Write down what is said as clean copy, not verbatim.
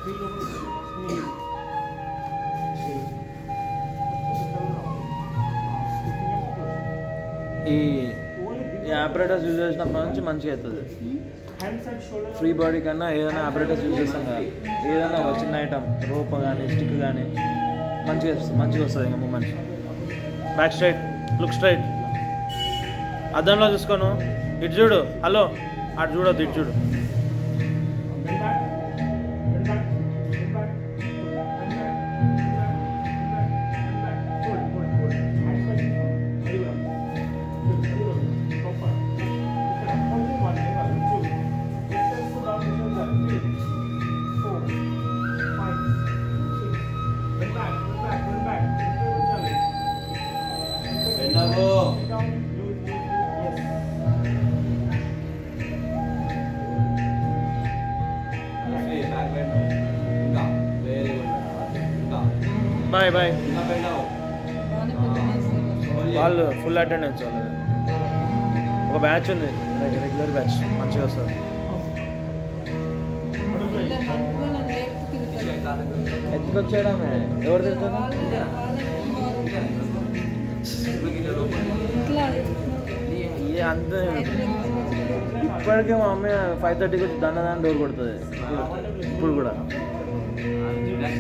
ఈ operators use చేసినప్పటి నుంచి మంచిగా అవుతుంది. ఫ్రీ బాడీ కన్నా ఏదైనా ఆపరేటర్స్ యూజ్ చేస్తాం కదా, ఏదైనా ఒక చిన్న ఐటమ్ రోప్ కానీ స్టిక్ కానీ మంచిగా వస్తుంది. ఇంకా moment back straight, look straight. అద్దంలో చూసుకోను, ఇటు చూడు. హలో, అటు చూడొద్దు, ఇటు చూడు. Bye bye. వాళ్ళు ఫుల్ అటెండెన్స్ వాళ్ళు. ఒక బ్యాచ్ ఉంది, రెగ్యులర్ బ్యాచ్, మంచిగా వస్తుంది. ఎత్తుకొచ్చేయడమే. ఎవరు తిరుగుతారు? అంతే. ఇప్పటికే మా అమ్మాయి 5:30కి వచ్చి దండ డోర్ కొడుతుంది ఇప్పుడు కూడా.